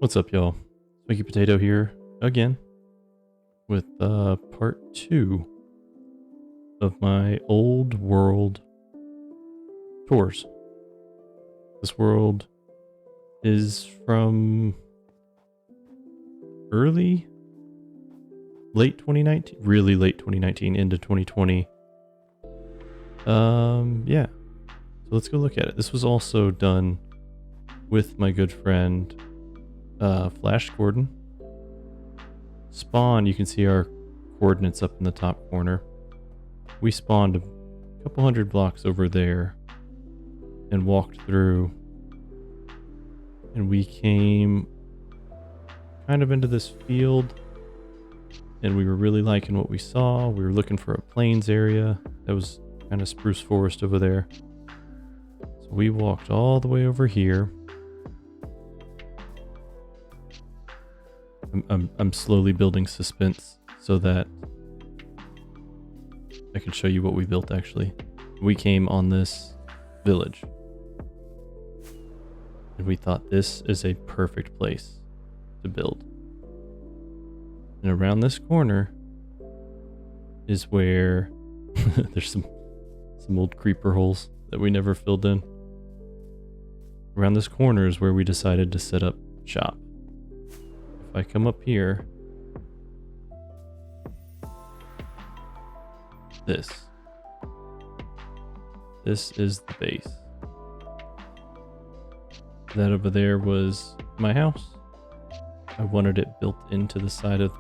What's up, y'all? Smoky Potato here again with part 2 of my old world tours. This world is from late 2019, really late 2019 into 2020. Yeah. So let's go look at it. This was also done with my good friend Flash Gordon. Spawn, you can see our coordinates up in the top corner. We spawned a couple hundred blocks over there and walked through, and we came kind of into this field, and we were really liking what we saw. We were looking for a plains area that was kind of spruce forest over there. So we walked all the way over here. I'm slowly building suspense so that I can show you what we built actually. We came on this village and we thought this is a perfect place to build. And around this corner is where there's some old creeper holes that we never filled in. Around this corner is where we decided to set up shop. If I come up here, this is the base. That over there was my house. I wanted it built into the side of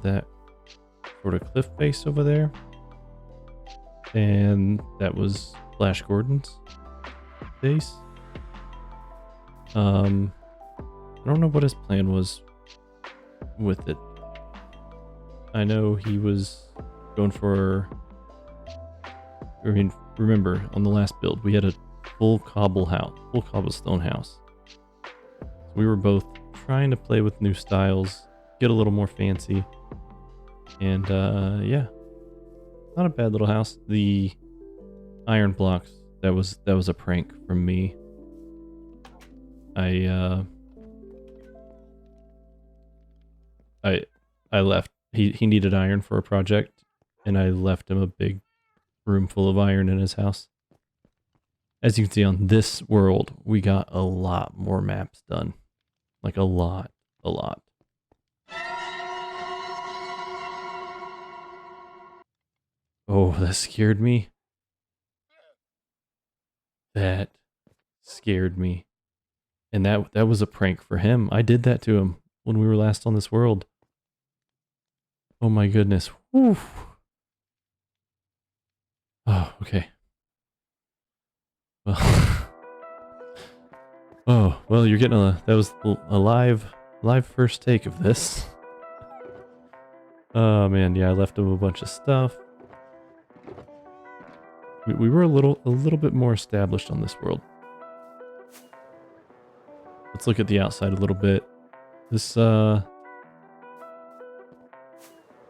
that sort of cliff face over there. And that was Flash Gordon's base. I don't know what his plan was with it. I know he was going for, remember on the last build, we had a full cobblestone house. So we were both trying to play with new styles, get a little more fancy. And yeah, not a bad little house. The iron blocks, that was a prank from me. I left. He needed iron for a project, and I left him a big room full of iron in his house. As you can see on this world, we got a lot more maps done. Like a lot. Oh, that scared me. That scared me. And that was a prank for him. I did that to him when we were last on this world. Oh my goodness. Whew. Oh, okay. Well, oh, well, you're getting that was a live first take of this. Oh man, yeah, I left him a bunch of stuff. We were a little bit more established on this world. Let's look at the outside a little bit. This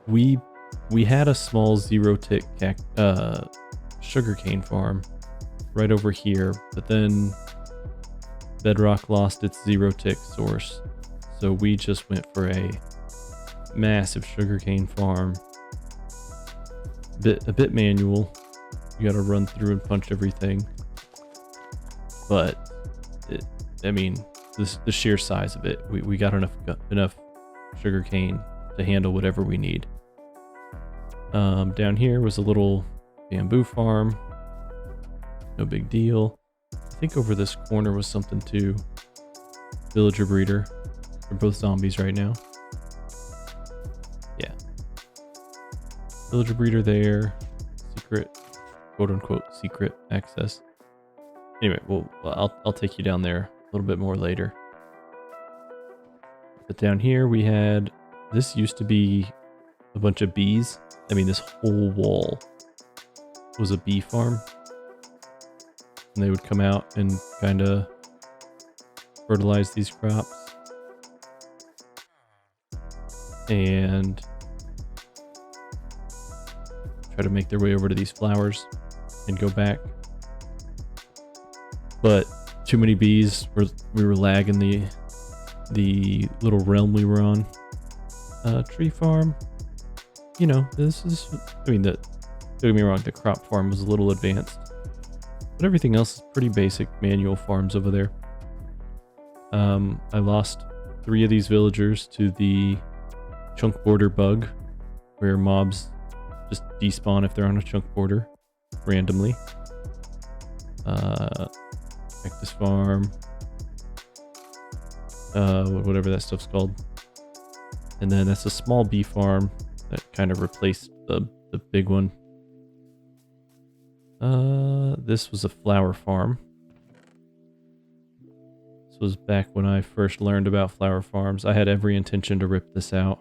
we had a small zero-tick sugarcane farm right over here, but then Bedrock lost its zero-tick source, so we just went for a massive sugarcane farm. A bit manual. You got to run through and punch everything, but the sheer size of it, we got enough sugarcane to handle whatever we need. Down here was a little bamboo farm. No big deal. I think over this corner was something too. Villager breeder. They're both zombies right now. Yeah. Villager breeder there. Secret, quote unquote, secret access. Anyway, I'll take you down there a little bit more later. But down here we had, this used to be a bunch of bees. This whole wall was a bee farm. And they would come out and kind of fertilize these crops. And try to make their way over to these flowers and go back. But too many bees. We were lagging the little realm we were on. Tree farm. You know, this is, I mean, don't get me wrong, the crop farm was a little advanced. But everything else is pretty basic manual farms over there. I lost 3 of these villagers to the chunk border bug, where mobs just despawn if they're on a chunk border randomly. Cactus farm. Whatever that stuff's called. And then that's a small bee farm that kind of replaced the big one. This was a flower farm. This was back when I first learned about flower farms. I had every intention to rip this out.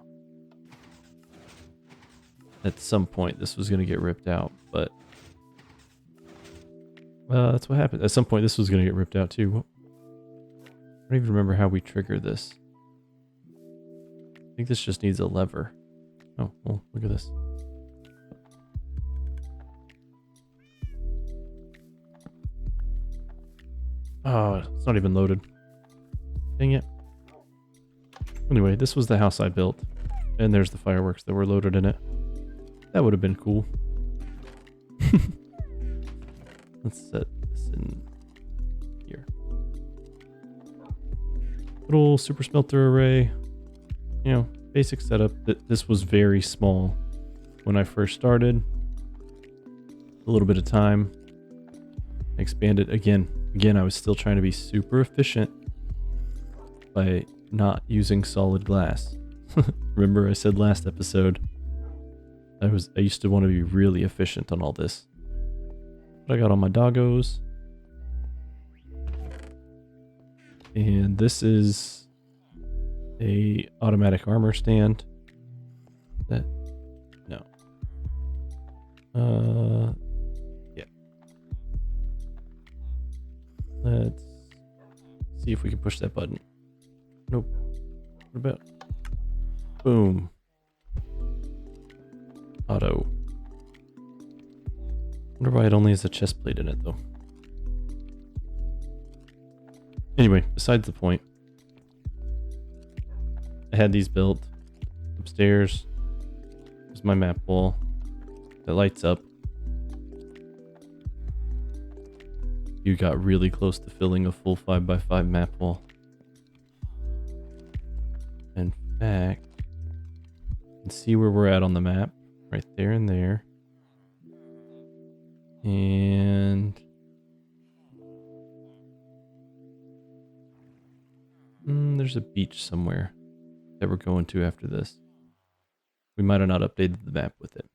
At some point this was going to get ripped out, but that's what happened. At some point this was going to get ripped out too. I don't even remember how we trigger this. I think this just needs a lever. Oh, well, look at this. Oh, it's not even loaded. Dang it. Anyway, this was the house I built. And there's the fireworks that were loaded in it. That would have been cool. Let's set this in here. Little super smelter array. You know, basic setup. This was very small when I first started. A little bit of time. I expanded again. Again, I was still trying to be super efficient by not using solid glass. Remember I said last episode, I used to want to be really efficient on all this. But I got all my doggos. And this is a automatic armor stand. That no. Yeah. Let's see if we can push that button. Nope. What about? Boom. Auto. Wonder why it only has a chest plate in it though. Anyway, besides the point. I had these built upstairs. There's my map wall that lights up. You got really close to filling a full 5x5 map wall. In fact, you can see where we're at on the map. Right there and there. And there's a beach somewhere that we're going to after this. We might have not updated the map with it.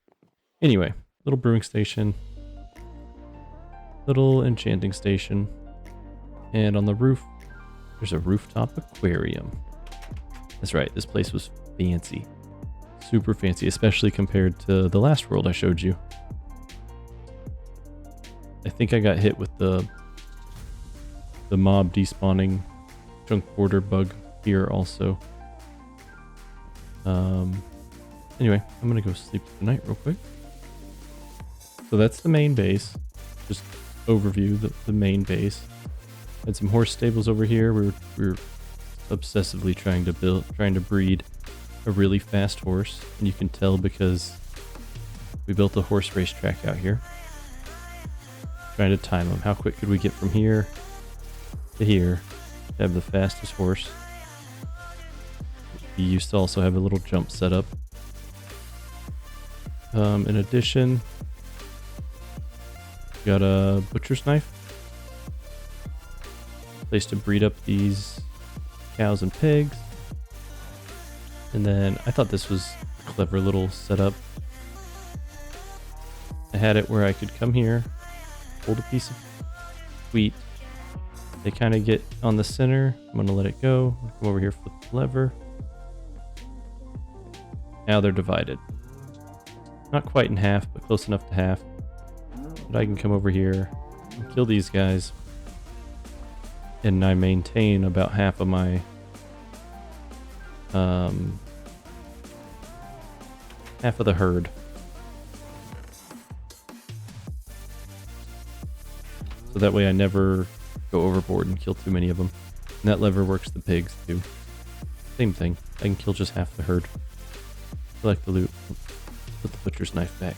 Anyway, little brewing station. Little enchanting station. And on the roof, there's a rooftop aquarium. That's right, this place was fancy. Super fancy, especially compared to the last world I showed you. I think I got hit with the mob despawning chunk border bug here also. Anyway, I'm gonna go sleep tonight real quick. So that's the main base. Just overview the main base. Had some horse stables over here. We were obsessively trying to breed a really fast horse, and you can tell because we built a horse racetrack out here. Trying to time them. How quick could we get from here to here to have the fastest horse? We used to also have a little jump set up. In addition, got a butcher's knife. Place to breed up these cows and pigs. And then I thought this was a clever little setup. I had it where I could come here, hold a piece of wheat. They kind of get on the center. I'm going to let it go. Come over here, flip the lever. Now they're divided. Not quite in half, but close enough to half. But I can come over here and kill these guys. And I maintain about half of my half of the herd. So that way I never go overboard and kill too many of them. And that lever works the pigs too. Same thing. I can kill just half the herd. Collect the loot. Put the butcher's knife back.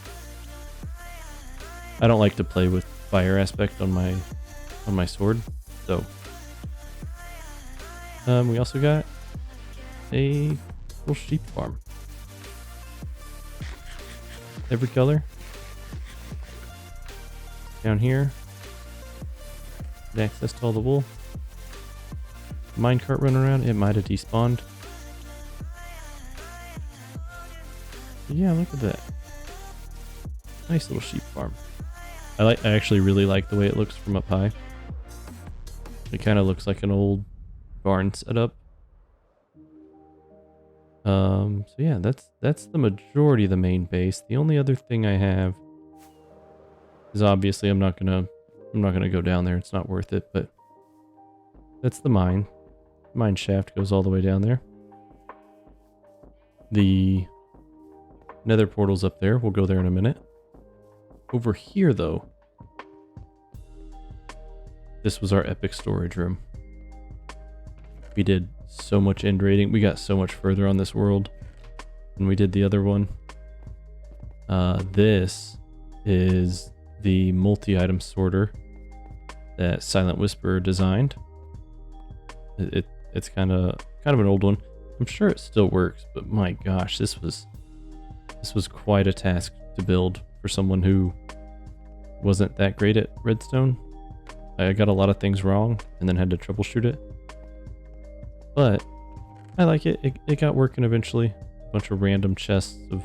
I don't like to play with fire aspect on my sword, so we also got a little sheep farm. Every color. Down here. Get access to all the wool. Minecart running around. It might have despawned. But yeah, look at that. Nice little sheep farm. I actually really like the way it looks from up high. It kind of looks like an old barn setup. So yeah, that's the majority of the main base. The only other thing I have is obviously I'm not gonna go down there. It's not worth it, but that's the mine. Mine shaft goes all the way down there. The Nether portal's up there. We'll go there in a minute. Over here, though, this was our epic storage room. We did so much end raiding. We got so much further on this world than we did the other one. This is the multi-item sorter that Silent Whisperer designed. It's kind of an old one. I'm sure it still works, but my gosh, this was quite a task to build for someone who wasn't that great at redstone. I got a lot of things wrong and then had to troubleshoot it. But I like it. It got working eventually. A bunch of random chests of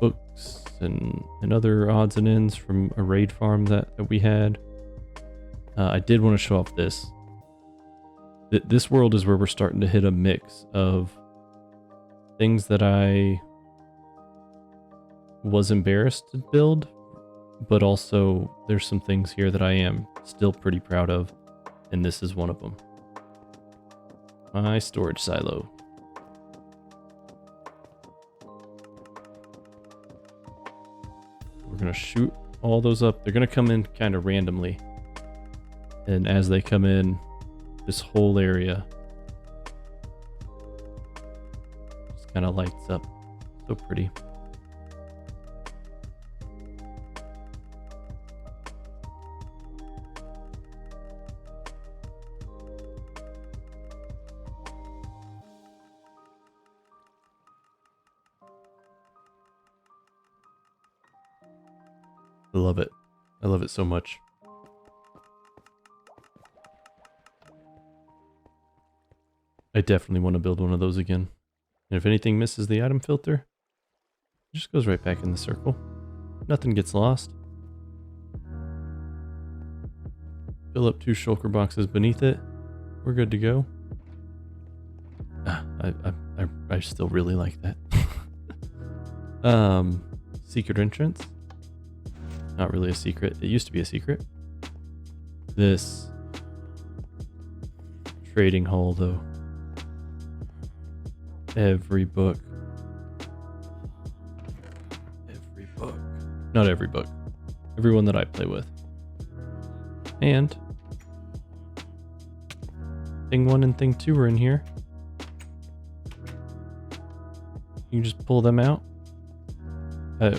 books and other odds and ends from a raid farm that we had. I did want to show off this. This world is where we're starting to hit a mix of things that I was embarrassed to build, but also there's some things here that I am still pretty proud of, and this is one of them. My storage silo. We're gonna shoot all those up. They're gonna come in kind of randomly, and as they come in, this whole area just kind of lights up. So pretty. I love it. I love it so much. I definitely want to build one of those again. And if anything misses the item filter, it just goes right back in the circle. Nothing gets lost. Fill up 2 shulker boxes beneath it. We're good to go. I still really like that. Secret entrance. Not really a secret. It used to be a secret. This trading hall, though. Every book. Every book. Not every book. Every one that I play with. And thing 1 and thing 2 are in here. You can just pull them out.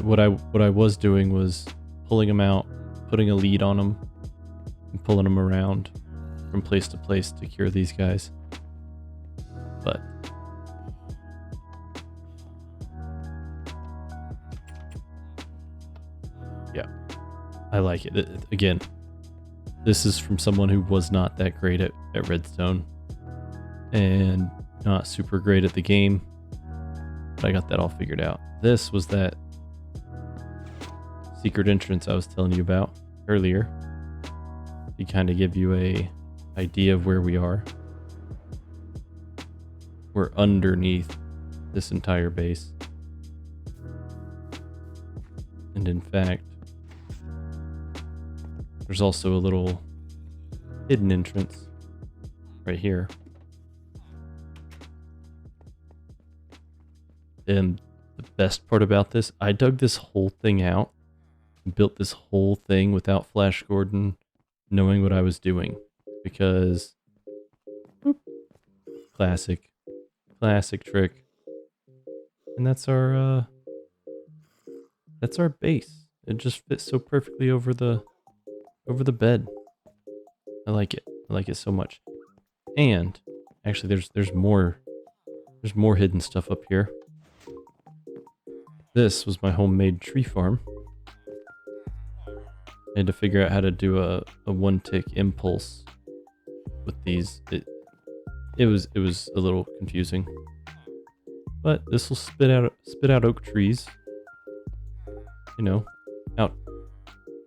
What I was doing was pulling them out, putting a lead on them, and pulling them around from place to place to cure these guys. But yeah, I like it. Again, this is from someone who was not that great at redstone and not super great at the game, but I got that all figured out. This was that secret entrance I was telling you about earlier. To kind of give you a idea of where we are. We're underneath this entire base. And in fact, there's also a little hidden entrance right here. And the best part about this, I dug this whole thing out. Built this whole thing without Flash Gordon knowing what I was doing. because boop, classic trick. And that's our base. It just fits so perfectly over the bed. I like it. I like it so much. And actually there's more hidden stuff up here. This was my homemade tree farm. I had to figure out how to do a one tick impulse with these. It was a little confusing. But this will spit out oak trees. You know, out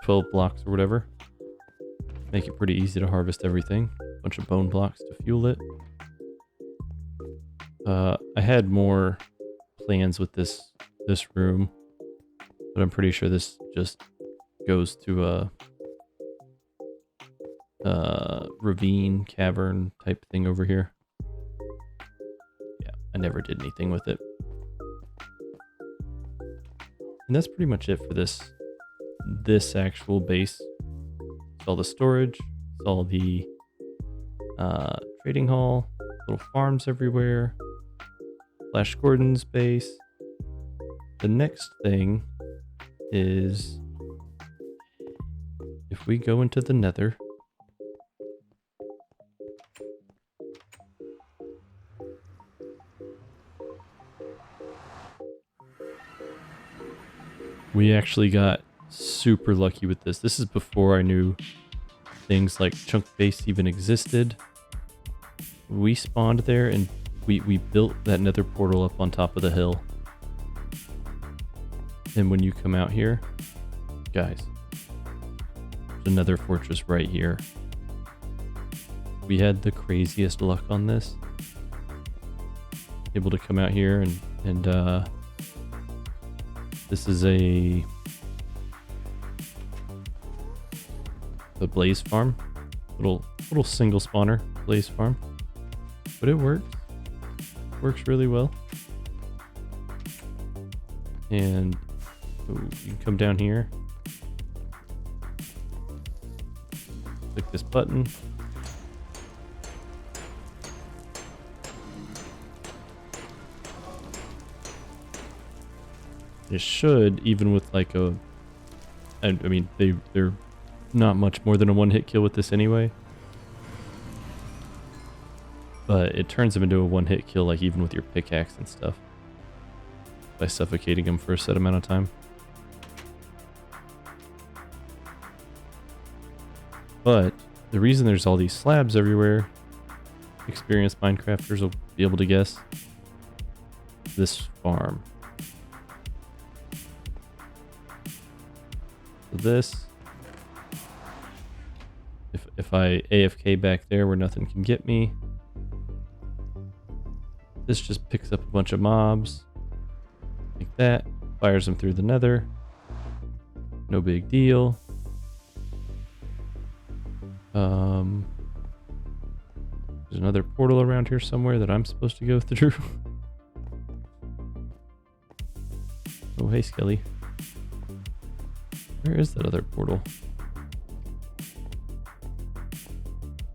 12 blocks or whatever. Make it pretty easy to harvest everything. Bunch of bone blocks to fuel it. I had more plans with this room, but I'm pretty sure this just goes to a ravine cavern type thing over here. Yeah, I never did anything with it. And that's pretty much it for this actual base. It's all the storage, it's all the trading hall, little farms everywhere, Flash Gordon's base. The next thing is if we go into the Nether, we actually got super lucky with this. This is before I knew things like chunk base even existed. We spawned there and we built that Nether portal up on top of the hill. And when you come out here, guys, there's another fortress right here. We had the craziest luck on this. Able to come out here and this is a blaze farm. Little single spawner blaze farm. But it works. Works really well. And ooh, you can come down here. Click this button. It should, even with like I mean, they're not much more than a one-hit kill with this anyway. But it turns them into a one-hit kill, like even with your pickaxe and stuff, by suffocating them for a set amount of time. But the reason there's all these slabs everywhere, experienced Minecrafters will be able to guess, this farm. So this, if I AFK back there where nothing can get me, this just picks up a bunch of mobs like that, fires them through the Nether. No big deal. There's another portal around here somewhere that I'm supposed to go through. Oh, hey, Skelly. Where is that other portal?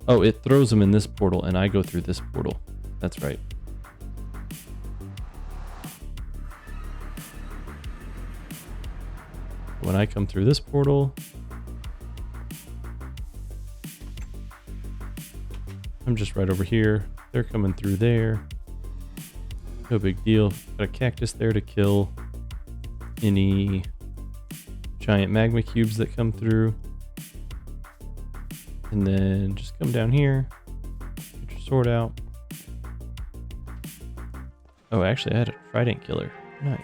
Oh, it throws them in this portal and I go through this portal. That's right. When I come through this portal, I'm just right over here. They're coming through there. No big deal. Got a cactus there to kill any giant magma cubes that come through. And then just come down here. Get your sword out. Oh, actually I had a trident killer. Nice.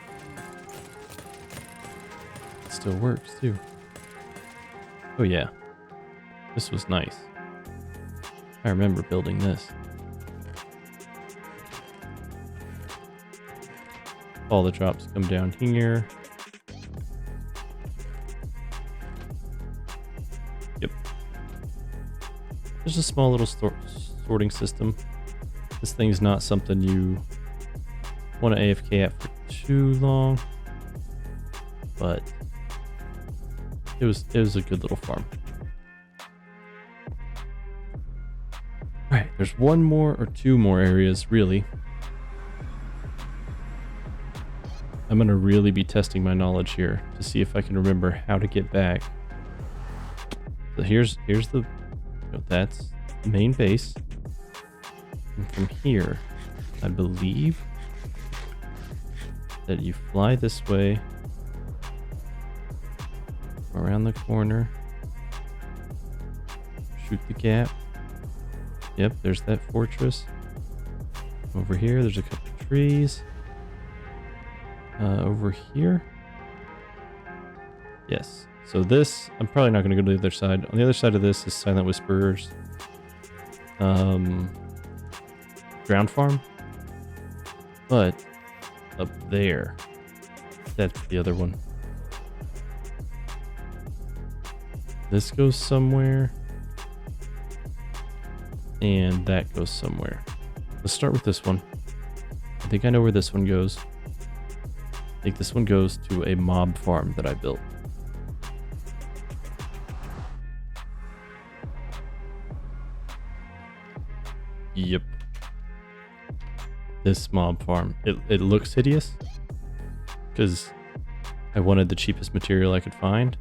Still works too. Oh yeah, this was nice. I remember building this. All the drops come down here. Yep. There's a small little sorting system. This thing's not something you want to AFK at for too long, but it was a good little farm. Alright, there's one more or two more areas, really. I'm going to really be testing my knowledge here to see if I can remember how to get back. So here's the... that's the main base. And from here, I believe that you fly this way, around the corner, shoot the gap. Yep, there's that fortress. Over here, there's a couple trees. Over here. Yes. So this, I'm probably not going to go to the other side. On the other side of this is Silent Whisperers. Ground farm. But up there, that's the other one. This goes somewhere. And that goes somewhere. Let's start with this one. I think I know where this one goes. I think this one goes to a mob farm that I built. Yep. This mob farm. It looks hideous because I wanted the cheapest material I could find.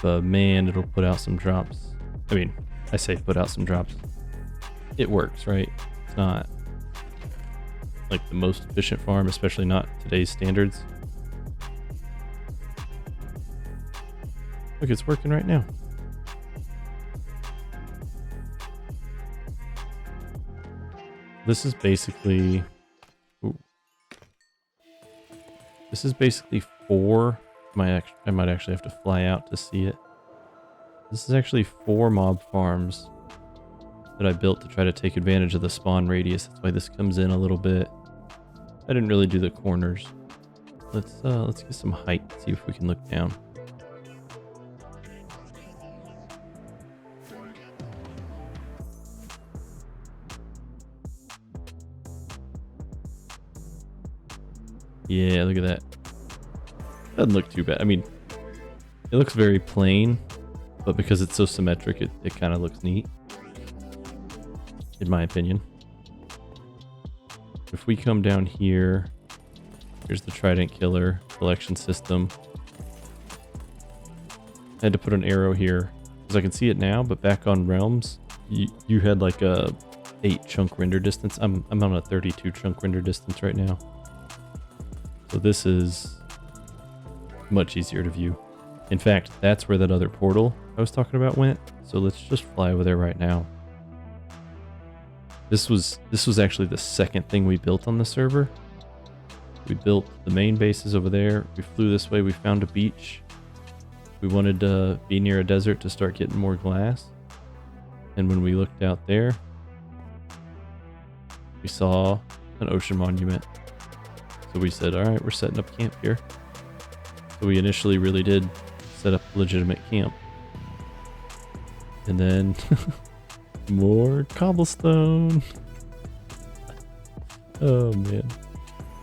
But man, it'll put out some drops. I mean, I say put out some drops. It works, right? It's not like the most efficient farm, especially not today's standards. Look, it's working right now. This is basically... Ooh. This is basically 4... I might actually have to fly out to see it. This is actually 4 mob farms that I built to try to take advantage of the spawn radius. That's why this comes in a little bit. I didn't really do the corners. Let's get some height, see if we can look down. Yeah, look at that. Doesn't look too bad. I mean, it looks very plain, but because it's so symmetric, it kind of looks neat, in my opinion. If we come down here, here's the Trident Killer collection system. I had to put an arrow here because I can see it now, but back on Realms, you had like a 8 chunk render distance. I'm on a 32 chunk render distance right now. So this is much easier to view. In fact, that's where that other portal I was talking about went. So let's just fly over there right now. This was actually the second thing we built on the server. We built the main bases over there. We flew this way. We found a beach. We wanted to be near a desert to start getting more glass. And when we looked out there, we saw an ocean monument. So we said, all right, we're setting up camp here. So we initially really did set up a legitimate camp. And then more cobblestone. Oh man.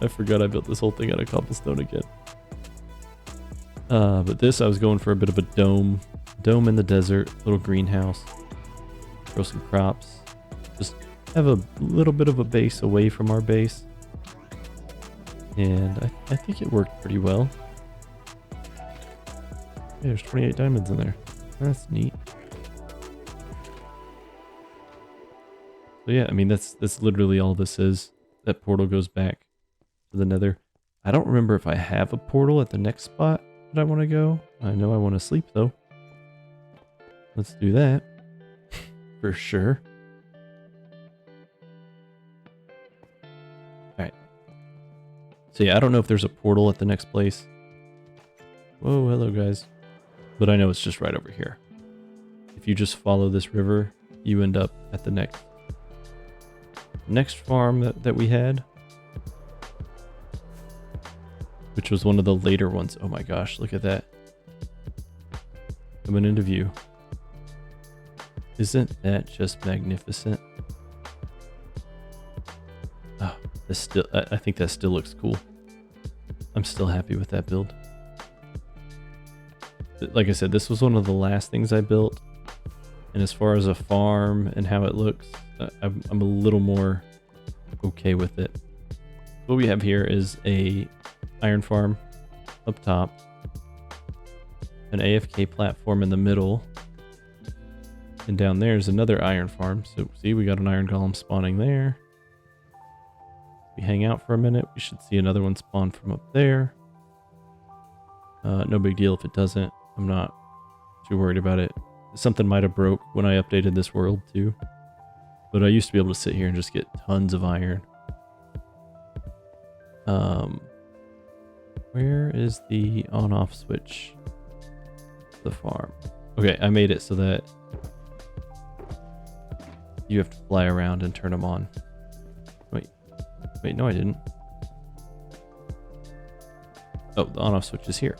I forgot I built this whole thing out of cobblestone again. But this, I was going for a bit of a dome. Dome in the desert, little greenhouse. Grow some crops. Just have a little bit of a base away from our base. And I think it worked pretty well. Yeah, there's 28 diamonds in there. That's neat. So yeah, I mean, that's literally all this is. That portal goes back to the Nether. I don't remember if I have a portal at the next spot that I want to go. I know I want to sleep though. Let's do that. For sure. Alright. So yeah, I don't know if there's a portal at the next place. Whoa, hello guys. But I know it's just right over here. If you just follow this river, you end up at the next farm that we had, which was one of the later ones. Oh my gosh, look at that. Coming into view. Isn't that just magnificent? Oh, I think that still looks cool. I'm still happy with that build. Like I said, this was one of the last things I built, And as far as a farm and how it looks, I'm a little more okay with it. What we have here is a iron farm up top, an AFK platform in the middle, and down there is another iron farm. So see, we got an iron golem spawning there. We hang out for a minute, we should see another one spawn from up there. No big deal if it doesn't. I'm not too worried about it. Something might have broke when I updated this world too. But I used to be able to sit here and just get tons of iron. Where is the on-off switch? The farm. Okay, I made it so that you have to fly around and turn them on. Wait, no I didn't. Oh, the on-off switch is here.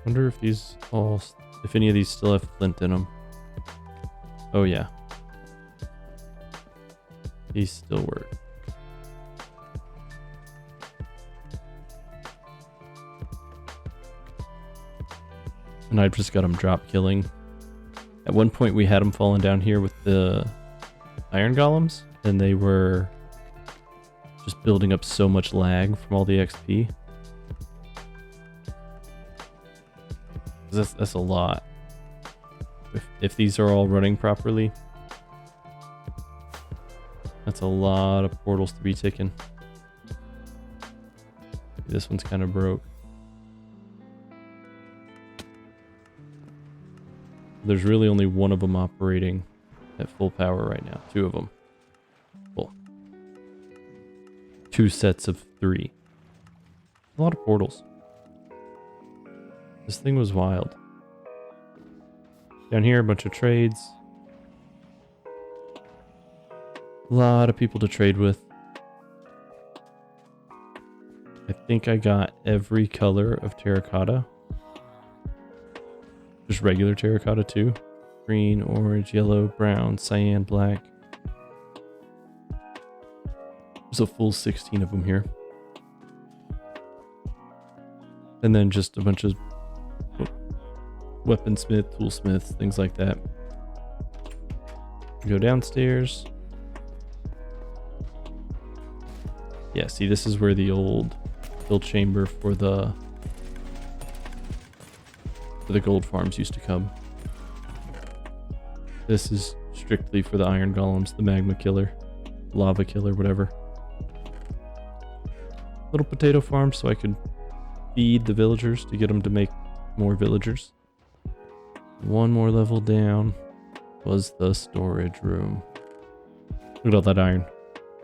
Wonder if these all, if any of these still have flint in them. Oh yeah. These still work. And I've just got them drop killing. At one point we had them falling down here with the iron golems, and they were just building up so much lag from all the XP. That's a lot. If these are all running properly, that's a lot of portals to be ticking. This one's kind of broke. There's really only one of them operating at full power right now. Two of them. Well, two sets of three. A lot of portals. This thing was wild. Down here, a bunch of trades. A lot of people to trade with. I think I got every color of terracotta. Just regular terracotta too. Green, orange, yellow, brown, cyan, black. There's a full 16 of them here. And then just a bunch of weaponsmith, toolsmiths, things like that. Go downstairs. Yeah, see, this is where the old build chamber for the gold farms used to come. This is strictly for the iron golems, the magma killer, lava killer, whatever. Little potato farm so I could feed the villagers to get them to make more villagers. One more level down was the storage room. Look at all that iron.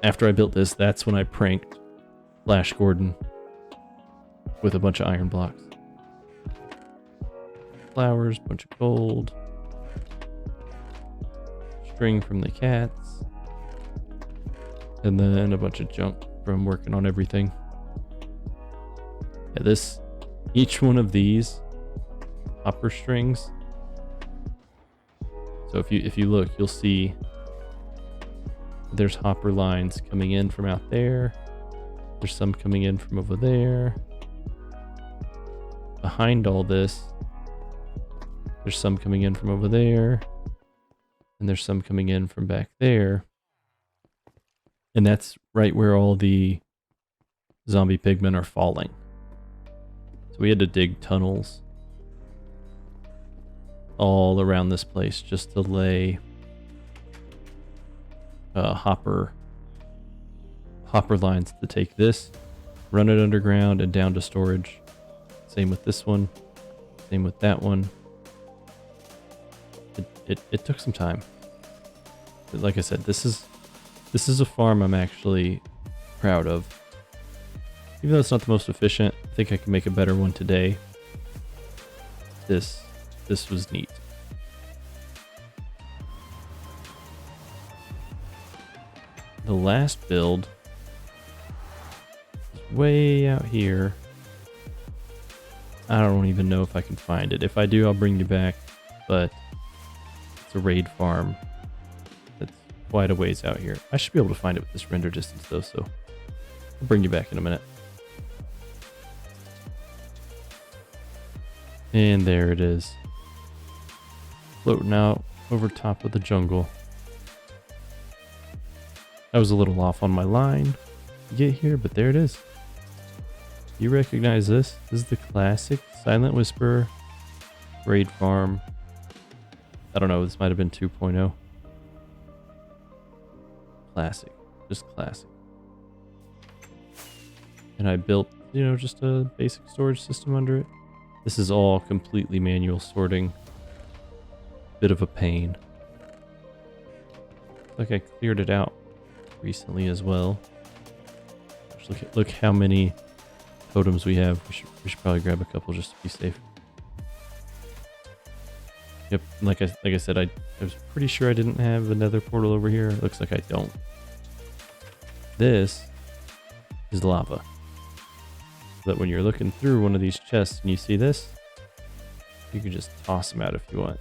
After I built this, that's when I pranked Flash Gordon with a bunch of iron blocks. Flowers, bunch of gold. String from the cats. And then a bunch of junk from working on everything. Yeah, each one of these hopper strings. So if you look, you'll see there's hopper lines coming in from out there. There's some coming in from over there. Behind all this, there's some coming in from over there. And there's some coming in from back there. And that's right where all the zombie pigmen are falling. So we had to dig tunnels all around this place just to lay hopper lines to take this, run it underground and down to storage. Same with this one, same with that one. It took some time. But like I said, this is a farm I'm actually proud of. Even though it's not the most efficient, I think I can make a better one today. This was neat. The last build is way out here. I don't even know if I can find it. If I do, I'll bring you back, but it's a raid farm that's quite a ways out here. I should be able to find it with this render distance though, so I'll bring you back in a minute. And there it is. Floating out over top of the jungle. I was a little off on my line to get here, but there it is. You recognize this? This is the classic Silent Whisper raid farm. I don't know, this might have been 2.0. Classic. Just classic. And I built, you know, just a basic storage system under it. This is all completely manual sorting. Bit of a pain. Like I cleared it out recently as well. Just look how many totems we have. We should probably grab a couple just to be safe. Yep, like I said, I was pretty sure I didn't have a nether portal over here. It looks like I don't. This is lava. So that when you're looking through one of these chests and you see this, you can just toss them out if you want.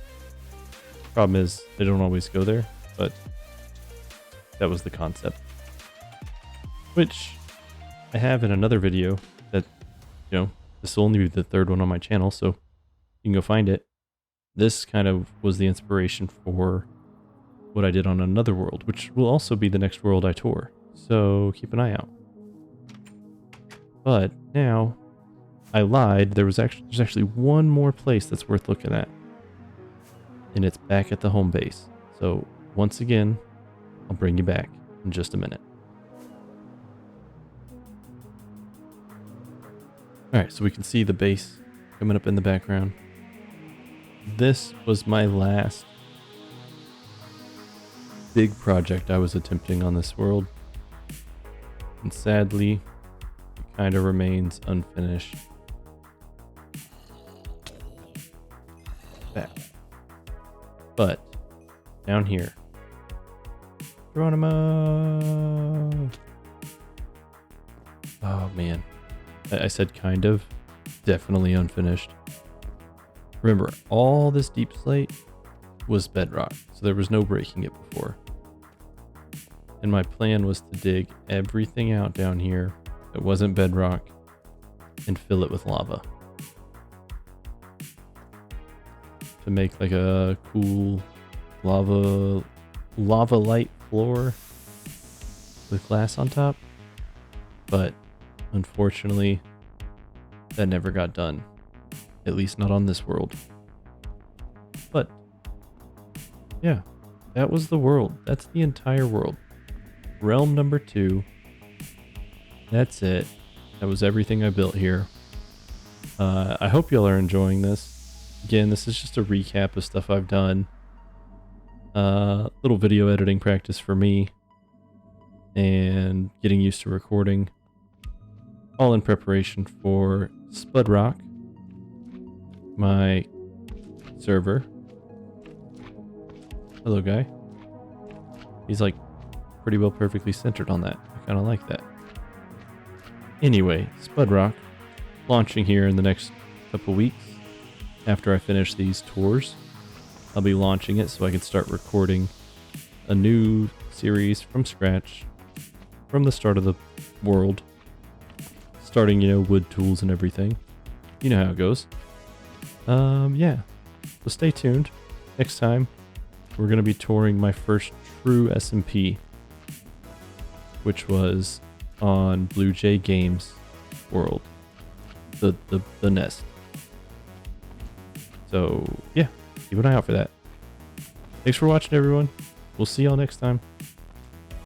Problem is, they don't always go there, but that was the concept. Which I have in another video that, you know, this will only be the third one on my channel, so you can go find it. This kind of was the inspiration for what I did on another world, which will also be the next world I tour. So keep an eye out. But now, I lied. There's actually one more place that's worth looking at. And it's back at the home base. So once again, I'll bring you back in just a minute. Alright, so we can see the base coming up in the background. This was my last big project I was attempting on this world. And sadly, it kind of remains unfinished. Back. But down here, Geronimo. Oh man, I said kind of, definitely unfinished. Remember, all this deep slate was bedrock, so there was no breaking it before. And my plan was to dig everything out down here that wasn't bedrock and fill it with lava. To make like a cool lava light floor with glass on top. But unfortunately, that never got done. At least not on this world. But yeah, that was the world. That's the entire world. Realm number 2. That's it. That was everything I built here. I hope y'all are enjoying this. Again, this is just a recap of stuff I've done. Little video editing practice for me. And getting used to recording. All in preparation for Spudrock, my server. Hello, guy. He's like pretty well perfectly centered on that. I kind of like that. Anyway, Spudrock launching here in the next couple weeks. After I finish these tours, I'll be launching it so I can start recording a new series from scratch, from the start of the world, starting, you know, wood tools and everything. You know how it goes. Yeah. So stay tuned. Next time, we're going to be touring my first true SMP, which was on Blue Jay Games World, the nest. So yeah, keep an eye out for that. Thanks for watching, everyone. We'll see y'all next time.